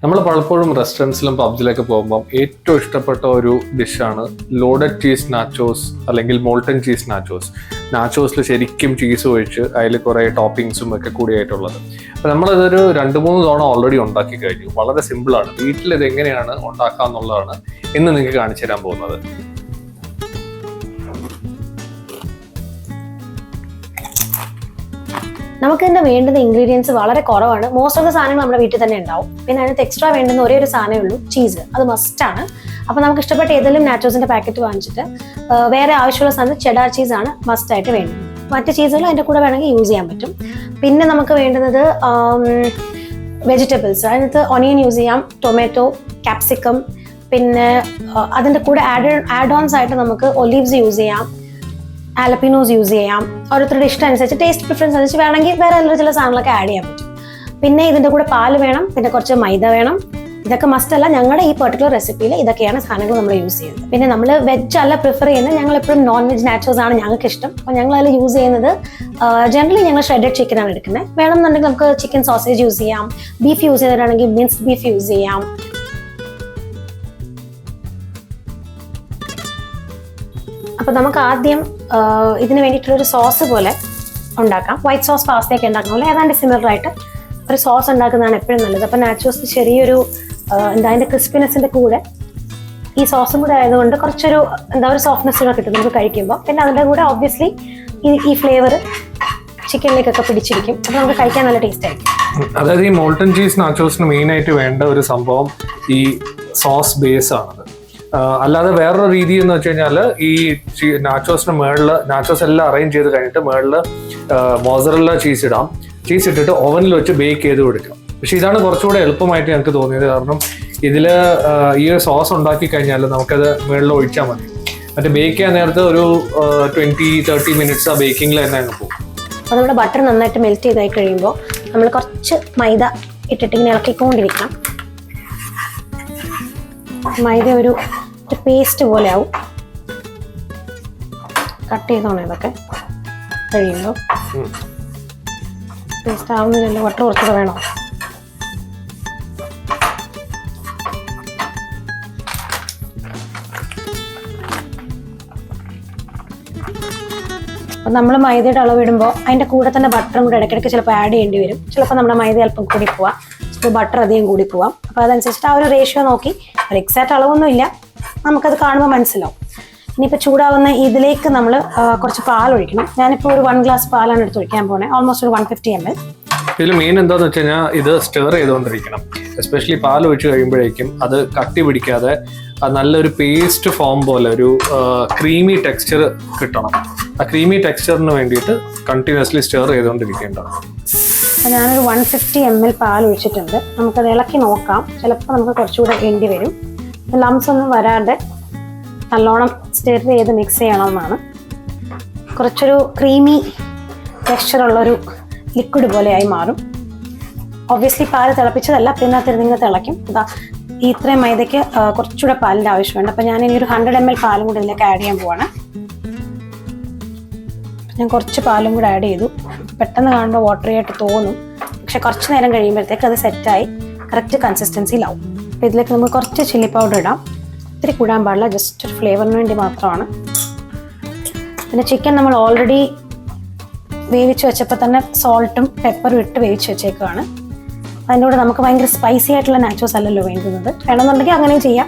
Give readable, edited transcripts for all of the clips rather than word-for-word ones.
നമ്മൾ പലപ്പോഴും റെസ്റ്റോറൻറ്റ്സിലും പബ്സിലൊക്കെ പോകുമ്പോൾ ഏറ്റവും ഇഷ്ടപ്പെട്ട ഒരു ഡിഷാണ് ലോഡഡ് ചീസ് നാച്ചോസ് അല്ലെങ്കിൽ മോൾട്ടൺ ചീസ് നാച്ചോസ്. നാച്ചോസിൽ ശരിക്കും ചീസ് ഒഴിച്ച് അതിൽ കുറേ ടോപ്പിങ്സും ഒക്കെ കൂടിയായിട്ടുള്ളത്. അപ്പോൾ നമ്മളിതൊരു 2-3 തവണ ഓൾറെഡി ഉണ്ടാക്കി കഴിഞ്ഞു. വളരെ സിമ്പിളാണ്. വീട്ടിലിത് എങ്ങനെയാണ് ഉണ്ടാക്കുക എന്നുള്ളതാണ് ഇന്ന് നിങ്ങൾക്ക് കാണിച്ചു തരാൻ പോകുന്നത്. നമുക്ക് ഇതിന്റെ വേണ്ടുന്ന ഇൻഗ്രീഡിയൻസ് വളരെ കുറവാണ്. മോസ്റ്റ് ഓഫ് ദ സാധനങ്ങൾ നമ്മുടെ വീട്ടിൽ തന്നെ ഉണ്ടാവും. പിന്നെ അതിനകത്ത് എക്സ്ട്രാ വേണ്ടുന്ന ഒരേ ഒരു സാധനമേ ഉള്ളൂ, ചീസ്. അത് മസ്റ്റാണ്. അപ്പോൾ നമുക്ക് ഇഷ്ടപ്പെട്ട ഏതെങ്കിലും നാച്ചോസിന്റെ പാക്കറ്റ് വാങ്ങിച്ചിട്ട് വേറെ ആവശ്യമുള്ള സാധനം ചെഡാർ ചീസാണ് മസ്റ്റായിട്ട് വേണ്ടത്. മറ്റ് ചീസുകൾ അതിൻ്റെ കൂടെ വേണമെങ്കിൽ യൂസ് ചെയ്യാൻ പറ്റും. പിന്നെ നമുക്ക് വേണ്ടുന്നത് വെജിറ്റബിൾസ്. അതിനകത്ത് ഓണിയൻ യൂസ് ചെയ്യാം, ടൊമാറ്റോ, ക്യാപ്സിക്കം. പിന്നെ അതിൻ്റെ കൂടെ ആഡ് ഓൺസ് ആയിട്ട് നമുക്ക് ഒലീവ്സ് യൂസ് ചെയ്യാം, ആലപ്പിനോസ് യൂസ് ചെയ്യാം. ഓരോരുത്തരുടെ ഇഷ്ടം അനുസരിച്ച്, ടേസ്റ്റ് പ്രിഫറൻസ് അനുസരിച്ച് വേണമെങ്കിൽ വേറെ ചില സാധനങ്ങളൊക്കെ ആഡ് ചെയ്യാൻ പറ്റും. പിന്നെ ഇതിൻ്റെ കൂടെ പാല് വേണം, പിന്നെ കുറച്ച് മൈദ വേണം. ഇതൊക്കെ മസ്റ്റ് അല്ല. ഞങ്ങളുടെ ഈ പെർട്ടിക്കുലർ റെസിപ്പിയിൽ ഇതൊക്കെയാണ് സാധനങ്ങൾ നമ്മൾ യൂസ് ചെയ്യുന്നത്. പിന്നെ നമ്മൾ വെജ് അല്ല പ്രിഫർ ചെയ്യുന്നത്. ഞങ്ങൾ എപ്പോഴും നോൺ വെജ് നാച്ചോസ് ആണ് ഞങ്ങൾക്ക് ഇഷ്ടം. അപ്പോൾ ഞങ്ങൾ അതിൽ യൂസ് ചെയ്യുന്നത് ജനറലി ഞങ്ങൾ ഷ്രെഡഡ് ചിക്കൻ ആണ് എടുക്കുന്നത്. വേണമെന്നുണ്ടെങ്കിൽ നമുക്ക് ചിക്കൻ സോസേജ് യൂസ് ചെയ്യാം. ബീഫ് യൂസ് ചെയ്തിട്ടാണെങ്കിൽ മിൻസ്ഡ് ബീഫ് യൂസ് ചെയ്യാം. അപ്പോൾ നമുക്ക് ആദ്യം ഇതിന് വേണ്ടിയിട്ടുള്ളൊരു സോസ് പോലെ ഉണ്ടാക്കാം. വൈറ്റ് സോസ് പാസ്തയൊക്കെ ഉണ്ടാക്കുന്ന പോലെ ഏതാണ്ട് സിമിലർ ആയിട്ട് ഒരു സോസ് ഉണ്ടാക്കുന്നതാണ് എപ്പോഴും നല്ലത്. അപ്പോൾ നാച്ചോസ് ചെറിയൊരു അതിൻ്റെ ക്രിസ്പിനെസ്സിൻ്റെ കൂടെ ഈ സോസും കൂടെ ആയതുകൊണ്ട് കുറച്ചൊരു ഒരു സോഫ്റ്റ്നെസ് കൂടെ കിട്ടും നമുക്ക് കഴിക്കുമ്പോൾ. പിന്നെ അതിൻ്റെ കൂടെ ഒബ്വിയസ്ലി ഈ ഫ്ലേവർ ചിക്കനിലേക്കൊക്കെ പിടിച്ചിരിക്കും. അപ്പോൾ നമുക്ക് കഴിക്കാൻ നല്ല ടേസ്റ്റ് ആയിരിക്കും. അതായത് ഈ മോൾട്ടൺ ചീസ് നാച്ചോസിന് മെയിനായിട്ട് വേണ്ട ഒരു സംഭവം ഈ സോസ് ബേസ് ആണത്. അല്ലാതെ വേറൊരു രീതി എന്ന് വെച്ച് കഴിഞ്ഞാൽ ഈ നാച്ചോസിന് മേളിൽ നാച്ചോസ് എല്ലാം അറേഞ്ച് ചെയ്ത് കഴിഞ്ഞിട്ട് മേളിൽ മോസറല്ല ചീസ് ഇടാം. ചീസ് ഇട്ടിട്ട് ഓവനിൽ വെച്ച് ബേക്ക് ചെയ്ത് കൊടുക്കാം. പക്ഷെ ഇതാണ് കുറച്ചുകൂടെ എളുപ്പമായിട്ട് ഞങ്ങൾക്ക് തോന്നിയത്. കാരണം ഇതിൽ ഈ സോസ് ഉണ്ടാക്കി കഴിഞ്ഞാൽ നമുക്കത് മേളിൽ ഒഴിച്ചാൽ മതി. മറ്റേ ബേക്ക് ചെയ്യാൻ നേരത്തെ ഒരു 20-30 മിനിറ്റ്സ് ആ ബേക്കിങ്ങിൽ തന്നെ അങ്ങ് പോകും. അപ്പോൾ നമ്മുടെ ബട്ടർ നന്നായിട്ട് മെൽറ്റ് ചെയ്തായി കഴിയുമ്പോൾ നമ്മൾ കുറച്ച് മൈദ ഇട്ടിട്ട് ഇങ്ങനെ ഇളക്കിക്കൊണ്ടിരിക്കണം. മൈദ ഒരു പേസ്റ്റ് പോലെ ആവും. കട്ട് ചെയ്തോണം ഇതൊക്കെ കഴിയുമ്പോൾ. പേസ്റ്റ് ആവുന്നില്ലല്ലോ, ബട്ടർ കുറച്ചുകൂടെ വേണോ? അപ്പം നമ്മൾ മൈദയുടെ അളവിടുമ്പോൾ അതിൻ്റെ കൂടെ തന്നെ ബട്ടറും കൂടെ ഇടയ്ക്കിടയ്ക്ക് ചിലപ്പോൾ ആഡ് ചെയ്യേണ്ടി വരും. ചിലപ്പോൾ നമ്മുടെ മൈദ അല്പം കൂടി പോവാം, ചിലപ്പോൾ ബട്ടർ അധികം കൂടി പോവാം. അപ്പോൾ അതനുസരിച്ചിട്ട് ആ ഒരു റേഷ്യോ നോക്കി, ഒരു എക്സാക്റ്റ് അളവൊന്നും ഇല്ല, നമുക്കത് കാണുമ്പോൾ മനസ്സിലാവും. ഇനിയിപ്പോൾ ചൂടാവുന്ന ഇതിലേക്ക് നമ്മൾ കുറച്ച് പാലൊഴിക്കണം. ഞാനിപ്പോൾ ഒരു 1 ഗ്ലാസ് പാലാണ് എടുത്ത് ഒഴിക്കാൻ പോകുന്നത്, ഓൾമോസ്റ്റ് ഒരു 150 ml. ഇതിൽ മെയിൻ എന്താണെന്ന് വെച്ച് കഴിഞ്ഞാൽ ഇത് സ്റ്റെർ ചെയ്തുകൊണ്ടിരിക്കണം. എസ്പെഷ്യലി പാൽ ഒഴിച്ച് കഴിയുമ്പോഴേക്കും അത് കട്ടി പിടിക്കാതെ നല്ലൊരു പേസ്റ്റ് ഫോം പോലെ ഒരു ക്രീമി ടെക്സ്ചർ കിട്ടണം. ആ ക്രീമി ടെക്സ്ചറിന് വേണ്ടിയിട്ട് കണ്ടിന്യൂസ്ലി സ്റ്റെർ ചെയ്തുകൊണ്ടിരിക്കേണ്ടതാണ്. ഞാനൊരു 150 ml പാൽ ഒഴിച്ചിട്ടുണ്ട്. നമുക്കത് ഇളക്കി നോക്കാം. ചിലപ്പോൾ നമുക്ക് കുറച്ചുകൂടെ വേണ്ടി വരും. ലംസ് ഒന്നും വരാതെ നല്ലോണം സ്റ്റെർ ചെയ്ത് മിക്സ് ചെയ്യണമെന്നാണ്. കുറച്ചൊരു ക്രീമി ടെക്സ്ചറുള്ളൊരു ലിക്വിഡ് പോലെയായി മാറും. ഒബ്വിയസ്ലി പാല് തിളപ്പിച്ചതല്ല, പിന്നെ തിരുന്നിങ്ങ് തിളയ്ക്കും. ഈ ഇത്രയും മൈദയ്ക്ക് കുറച്ചുകൂടെ പാലിൻ്റെ ആവശ്യമുണ്ട്. അപ്പോൾ ഞാൻ ഇനി ഒരു 100 ml പാലും കൂടെ ഇതിലേക്ക് ആഡ് ചെയ്യാൻ പോവാണ്. ഞാൻ കുറച്ച് പാലും കൂടെ ആഡ് ചെയ്തു. പെട്ടെന്ന് കാണുമ്പോൾ വാട്ടറി ആയിട്ട് തോന്നും, പക്ഷെ കുറച്ച് നേരം കഴിയുമ്പോഴത്തേക്ക് അത് സെറ്റായി കറക്റ്റ് കൺസിസ്റ്റൻസിയിലാവും. അപ്പോൾ ഇതിലേക്ക് നമുക്ക് കുറച്ച് ചില്ലി പൗഡർ ഇടാം. ഒത്തിരി കൂടാൻ പാടില്ല, ജസ്റ്റ് ഒരു ഫ്ലേവറിന് വേണ്ടി മാത്രമാണ്. പിന്നെ ചിക്കൻ നമ്മൾ ഓൾറെഡി വേവിച്ച് വെച്ചപ്പോൾ തന്നെ സോൾട്ടും പെപ്പറും ഇട്ട് വേവിച്ച് വെച്ചേക്കുകയാണ്. അതിൻ്റെ കൂടെ നമുക്ക് ഭയങ്കര സ്പൈസി ആയിട്ടുള്ള നാച്ചോസ് അല്ലല്ലോ വേണ്ടുന്നത്. വേണമെന്നുണ്ടെങ്കിൽ അങ്ങനെ ചെയ്യാം.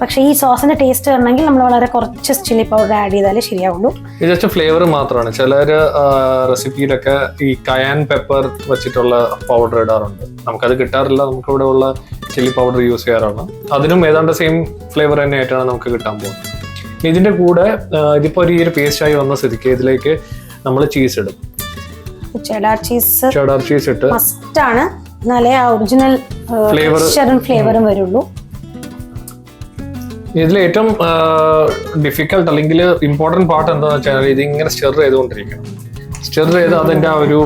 പക്ഷേ ഈ സോസിന്റെ ടേസ്റ്റ് വരണമെങ്കിൽ നമ്മൾ വളരെ കുറച്ച് ചില്ലി പൗഡർ ആഡ് ചെയ്താലേ ശരിയാവുള്ളൂ. ഇത് ജസ്റ്റ് ഫ്ലേവർ മാത്രമാണ്. ചിലർ റെസിപ്പിയിലൊക്കെ ഈ കയാൻ പെപ്പർ വെച്ചിട്ടുള്ള പൗഡർ ഇടാറുണ്ട്. നമുക്കത് കിട്ടാറില്ല. നമുക്കിവിടെ ഉള്ള ചില്ലി പൗഡർ യൂസ് ചെയ്യാറാണ്. അതിനും ഏതാണ്ട് സെയിം ഫ്ലേവർ തന്നെയായിട്ടാണ് നമുക്ക് കിട്ടാൻ പോകുന്നത്. ഇതിന്റെ കൂടെ ഇതിപ്പോൾ ഈ ഒരു പേസ്റ്റായി വന്ന സ്ഥിതിക്ക് ഇതിലേക്ക് നമ്മൾ ചീസ് ഇടും. ചെഡാർ ചീസ് ഇട്ട് മസ്റ്റാണ്, എന്നാലേ ആ ഒറിജിനൽ ഫ്ലേവറും വരുള്ളൂ. ഇതിൽ ഏറ്റവും ഡിഫിക്കൽട്ട് അല്ലെങ്കിൽ ഇമ്പോർട്ടൻറ്റ് പാർട്ട് എന്താണെന്ന് വെച്ചാൽ ഇതിങ്ങനെ സ്റ്റെർ ചെയ്തുകൊണ്ടിരിക്കണം. സ്റ്റെർ ചെയ്ത് അതിൻ്റെ ആ ഒരു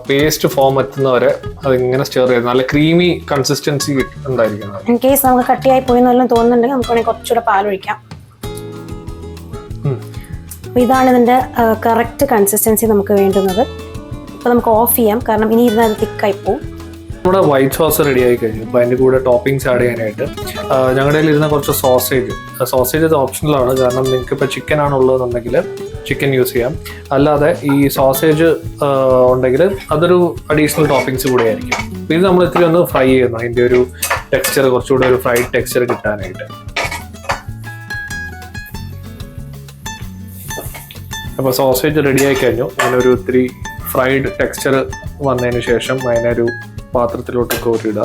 പേസ്റ്റ് ഫോം എത്തുന്നവരെ അതിങ്ങനെ സ്റ്റെർ ചെയ്ത് നല്ല ക്രീമി കൺസിസ്റ്റൻസി ഉണ്ടായിരിക്കണം. ഇൻ കേസ് നമുക്ക് കട്ടിയായി പോയി എന്നെല്ലാം തോന്നുന്നുണ്ടെങ്കിൽ നമുക്ക് വേണമെങ്കിൽ കുറച്ചുകൂടെ പാലൊഴിക്കാം. അപ്പോൾ ഇതാണ് ഇതിൻ്റെ കറക്റ്റ് കൺസിസ്റ്റൻസി നമുക്ക് വേണ്ടുന്നത്. അപ്പോൾ നമുക്ക് ഓഫ് ചെയ്യാം, കാരണം ഇനി ഇരുന്ന് അത് തിക്കായി പോവും. നമ്മുടെ വൈറ്റ് സോസ് റെഡി ആയി കഴിഞ്ഞു. അപ്പോൾ അതിൻ്റെ കൂടെ ടോപ്പിങ്സ് ആഡ് ചെയ്യാനായിട്ട് ഞങ്ങളുടെ കയ്യിൽ ഇരുന്ന കുറച്ച് സോസേജ് അത് ഓപ്ഷണലാണ്. കാരണം നിങ്ങൾക്ക് ഇപ്പോൾ ചിക്കൻ ആണുള്ളതെന്നുണ്ടെങ്കിൽ ചിക്കൻ യൂസ് ചെയ്യാം. അല്ലാതെ ഈ സോസേജ് ഉണ്ടെങ്കിൽ അതൊരു അഡീഷണൽ ടോപ്പിങ്സ് കൂടെ ആയിരിക്കും. അപ്പോൾ ഇത് നമ്മൾ ഇത്തിരി ഒന്ന് ഫ്രൈ ചെയ്യുന്നു, അതിൻ്റെ ഒരു ടെക്സ്ചർ കുറച്ചുകൂടെ ഒരു ഫ്രൈഡ് ടെക്സ്ചർ കിട്ടാനായിട്ട്. അപ്പോൾ സോസേജ് റെഡി ആയി കഴിഞ്ഞു. അങ്ങനെ ഒരു ഇത്തിരി ഫ്രൈഡ് ടെക്സ്ചർ വന്നതിന് ശേഷം അതിനൊരു പാത്രത്തിലോട്ട് കോരിയിടുക.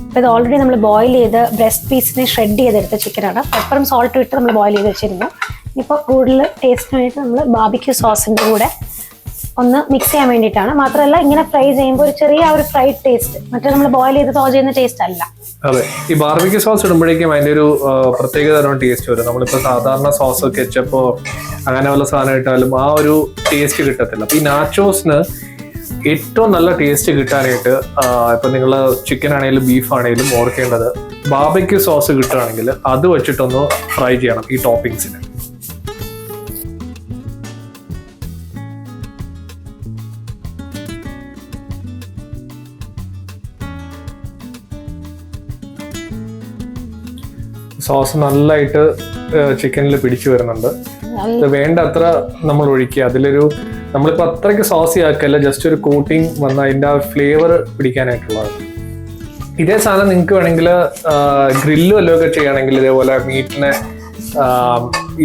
അപ്പോൾ ഇത് ഓൾറെഡി നമ്മൾ ബോയിൽ ചെയ്ത് ബ്രസ്റ്റ് പീസിനെ ഷ്രെഡ് ചെയ്തെടുത്ത ചിക്കനാണ്. പെപ്പറും സോൾട്ടും ഇട്ട് നമ്മൾ ബോയിൽ ചെയ്ത് വെച്ചിരുന്നു. ഇപ്പോൾ കൂടുതൽ ടേസ്റ്റിന് വേണ്ടിയിട്ട് നമ്മൾ ബാർബിക്യൂ സോസിൻ്റെ കൂടെ ഒന്ന് മിക്സ് ചെയ്യാൻ വേണ്ടിയിട്ടാണ്. മാത്രമല്ല ഇങ്ങനെ ഫ്രൈ ചെയ്യുമ്പോൾ ഒരു ചെറിയ ഒരു ഫ്രൈഡ് ടേസ്റ്റ്, മറ്റേ നമ്മൾ ബോയിൽ ചെയ്ത് തോ ചെയ്യുന്ന ടേസ്റ്റ് അല്ല. അതെ, ഈ ബാർബിക്യൂ സോസ് ഇടുമ്പോഴേക്കും അതിൻ്റെ ഒരു പ്രത്യേക തരം ടേസ്റ്റ് വരും. നമ്മളിപ്പോൾ സാധാരണ സോസ് കെച്ചപ്പോ അങ്ങനെ വല്ല സാധനം ഇട്ടാലും ആ ഒരു ടേസ്റ്റ് കിട്ടത്തില്ല. അപ്പോൾ ഈ നാച്ചോസിന് ഏറ്റവും നല്ല ടേസ്റ്റ് കിട്ടാനായിട്ട് ഇപ്പം നിങ്ങൾ ചിക്കൻ ആണെങ്കിലും ബീഫ് ആണെങ്കിലും ഓർക്കേണ്ടത് ബാർബിക്യൂ സോസ് കിട്ടുകയാണെങ്കിൽ അത് വെച്ചിട്ടൊന്ന് ഫ്രൈ ചെയ്യണം ഈ ടോപ്പിങ്സിന്. സോസ് നല്ലതായിട്ട് ചിക്കനിൽ പിടിച്ചു വരുന്നുണ്ട്. വേണ്ട അത്ര നമ്മൾ ഒഴിക്കുക. അതിലൊരു നമ്മളിപ്പോൾ അത്രയ്ക്ക് സോസി ആക്കല്ല, ജസ്റ്റ് ഒരു കോട്ടിങ് വന്ന് അതിൻ്റെ ആ ഫ്ലേവർ പിടിക്കാനായിട്ടുള്ളത്. ഇതേ സാധനം നിങ്ങൾക്ക് വേണമെങ്കിൽ ഗ്രില്ലും എല്ലാം ഒക്കെ ചെയ്യുകയാണെങ്കിൽ ഇതേപോലെ മീറ്റിനെ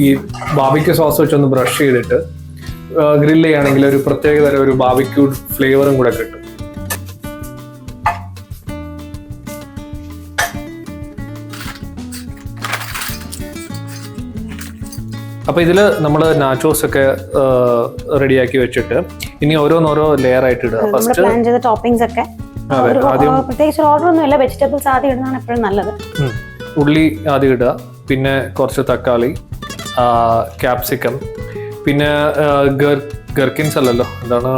ഈ ബാർബിക്യൂ സോസ് വെച്ചൊന്ന് ബ്രഷ് ചെയ്തിട്ട് ഗ്രില്ല് ചെയ്യുകയാണെങ്കിൽ ഒരു പ്രത്യേക തരം ഒരു ബാർബിക്യൂ ഫ്ലേവറും കൂടെ കിട്ടും. അപ്പോൾ ഇതിൽ നമ്മൾ നാച്ചോസ് ഒക്കെ റെഡിയാക്കി വെച്ചിട്ട് ഇനി ഓരോന്നോരോ ലെയർ ആയിട്ട് ഇടുക. ഫസ്റ്റ് പ്ലാൻ ചെയ്ത ടോപ്പിംഗ്സ് ഒക്കെ പ്രത്യേകിച്ച് ഓർഡർ ഒന്നുമില്ല, വെജിറ്റബിൾസ് ആദ്യം ഇടുന്നതാണ് എപ്പോഴും നല്ലത്. ഉള്ളി ആദ്യം ഇടുക, പിന്നെ കുറച്ച് തക്കാളി, ക്യാപ്സിക്കം, പിന്നെ ഗർക്കിൻസ് അല്ലല്ലോ, എന്താണ്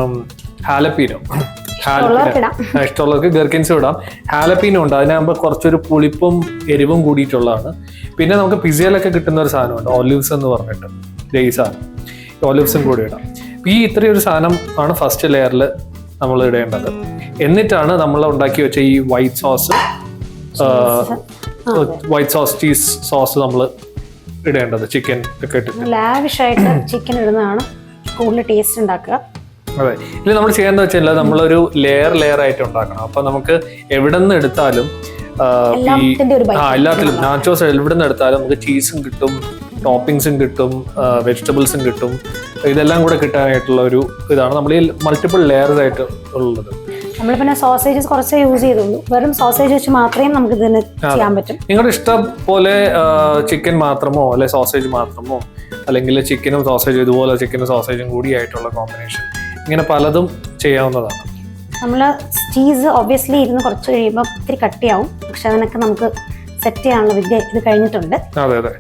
ഹാലപ്പീനോ. ഇഷ്ടമുള്ളവർക്ക് ഗർക്കിൻസും ഇടാം. ഹാലപ്പീനോ ഉണ്ട്, അതിനാകുമ്പോൾ കുറച്ചൊരു പുളിപ്പും എരിവും കൂടിയിട്ടുള്ളതാണ്. പിന്നെ നമുക്ക് പിസയിലൊക്കെ കിട്ടുന്ന ഒരു സാധനമുണ്ട് ഒലിവ്സ് എന്ന് പറഞ്ഞിട്ട്, ലേസാണ്, ഒലിവ്സും കൂടി ഇടാം. ഈ ഇത്രയൊരു സാധനം ആണ് ഫസ്റ്റ് ലെയറിൽ നമ്മൾ ഇടേണ്ടത്. എന്നിട്ടാണ് നമ്മൾ ഉണ്ടാക്കി വെച്ച ഈ വൈറ്റ് സോസ് ചീസ് സോസ് നമ്മൾ ഇടേണ്ടത്. ചിക്കൻ ഒക്കെ ഇട്ടിട്ട് ലാവിഷായിട്ട് ചിക്കൻ ഇടുന്നതാണ് കൂടുതൽ ടേസ്റ്റ് ഉണ്ടാക്കുക. അതെ, ഇല്ല നമ്മൾ ചെയ്യാന്ന് വെച്ചാൽ നമ്മളൊരു ലെയർ ആയിട്ട് ഉണ്ടാക്കണം. അപ്പൊ നമുക്ക് എവിടെ നിന്ന് എടുത്താലും എല്ലാത്തിലും നാച്ചോസ് എവിടെ നിന്ന് എടുത്താലും നമുക്ക് ചീസും കിട്ടും, ടോപ്പിങ്സും കിട്ടും, വെജിറ്റബിൾസും കിട്ടും. ഇതെല്ലാം കൂടെ കിട്ടാനായിട്ടുള്ള ഒരു ഇതാണ് നമ്മൾ ഈ മൾട്ടിപ്പിൾ ലെയർസ് ആയിട്ട് ഉള്ളത്. നമ്മൾ പിന്നെ സോസേജസ് കുറച്ച് യൂസ് ചെയ്തുള്ളൂ, വെറും സോസേജ് വെച്ച് മാത്രമേ നമുക്ക് ഇതിന് ചെയ്യാൻ പറ്റും. നിങ്ങളുടെ ഇഷ്ടം പോലെ ചിക്കൻ മാത്രമോ അല്ലെ സോസേജ് മാത്രമോ, അല്ലെങ്കിൽ ചിക്കനും സോസേജ് ഇതുപോലെ ചിക്കനും സോസേജും കൂടി ആയിട്ടുള്ള കോമ്പിനേഷൻ, ഇങ്ങനെ പലതും ചെയ്യാവുന്നതാണ്. നമ്മൾ ചീസ് ഒബ്വിയസ്ലി ഇരുന്ന് കുറച്ച് കഴിയുമ്പോൾ ഇത്തിരി കട്ടിയാവും, പക്ഷെ അതിനൊക്കെ നമുക്ക് സെറ്റ് ചെയ്യാനുള്ള വിദ്യ ഇത് കഴിഞ്ഞിട്ടുണ്ട്. അതെ അതെ,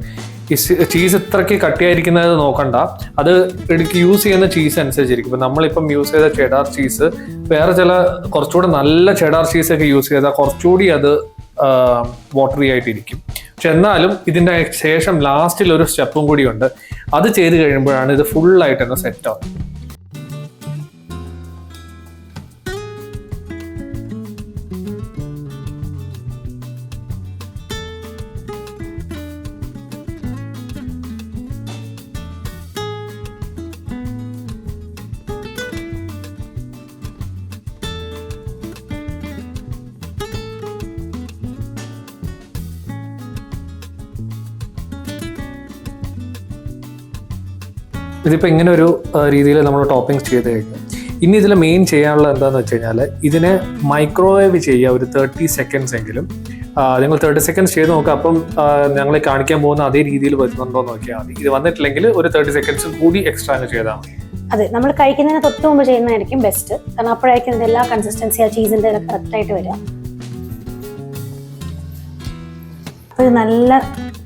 ഈ ചീസ് ഇത്രയ്ക്ക് കട്ടിയായിരിക്കുന്നത് നോക്കണ്ട, അത് യൂസ് ചെയ്യുന്ന ചീസ് അനുസരിച്ചിരിക്കും. ഇപ്പം നമ്മളിപ്പം യൂസ് ചെയ്ത ചെഡാർ ചീസ്, വേറെ ചില കുറച്ചുകൂടെ നല്ല ചെഡാർ ചീസൊക്കെ യൂസ് ചെയ്താൽ കുറച്ചുകൂടി അത് വാട്ടറി ആയിട്ടിരിക്കും. പക്ഷെ എന്നാലും ഇതിൻ്റെ ശേഷം ലാസ്റ്റിൽ ഒരു സ്റ്റെപ്പും കൂടിയുണ്ട്. അത് ചെയ്ത് കഴിയുമ്പോഴാണ് ഇത് ഫുള്ളായിട്ട് തന്നെ സെറ്റ് ആവും. ഇതിപ്പോൾ ഇങ്ങനെ ഒരു രീതിയിൽ നമ്മൾ ടോപ്പിങ്സ് ചെയ്ത് കഴിഞ്ഞു. ഇനി ഇതിൽ മെയിൻ ചെയ്യാനുള്ള എന്താണെന്ന് വെച്ച് കഴിഞ്ഞാൽ ഇതിനെ മൈക്രോവേവ് ചെയ്യുക ഒരു 30 സെക്കൻഡ്സ് എങ്കിലും. നിങ്ങൾ 30 സെക്കൻഡ്സ് ചെയ്ത് നോക്കുക. അപ്പം ഞങ്ങൾ കാണിക്കാൻ പോകുന്ന അതേ രീതിയിൽ വരുന്നുണ്ടോ എന്ന് നോക്കിയാൽ മതി. ഇത് വന്നിട്ടില്ലെങ്കിൽ ഒരു 30 സെക്കൻഡ്സ് കൂടി എക്സ്ട്രാ ചെയ്താൽ മതി. അതെ, നമ്മൾ കഴിക്കുന്നതിന് തൊട്ട് മുമ്പ് ചെയ്യുന്നതായിരിക്കും ബെസ്റ്റ്. കാരണം അപ്പോഴായിരിക്കും ഇതിൻ്റെ എല്ലാ കൺസിസ്റ്റൻസി ആ ചീസിൻ്റെ കറക്റ്റായിട്ട് വരിക. അപ്പോൾ ഇത് നല്ല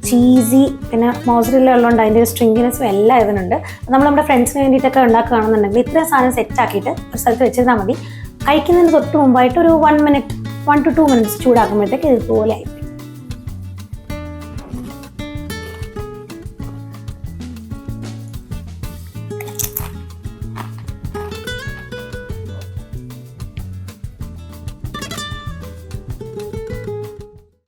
ചീസി, പിന്നെ മോസറല്ല ഉള്ളതുകൊണ്ട് അതിൻ്റെ ഒരു സ്ട്രിങ്കിനെസ്സും എല്ലാം ഇതിനുണ്ട്. നമ്മൾ നമ്മുടെ ഫ്രണ്ട്സിന് വേണ്ടിയിട്ടൊക്കെ ഉണ്ടാക്കുകയാണെന്നുണ്ടെങ്കിൽ ഇത്രയും സാധനം സെറ്റ് ആക്കിയിട്ട് ഒരു സ്ഥലത്ത് വെച്ചിരുന്നാൽ മതി. കഴിക്കുന്നതിന് തൊട്ട് മുമ്പായിട്ട് ഒരു 1 to 2 minutes ചൂടാക്കുമ്പോഴത്തേക്ക് ഇതുപോലെ ആയി.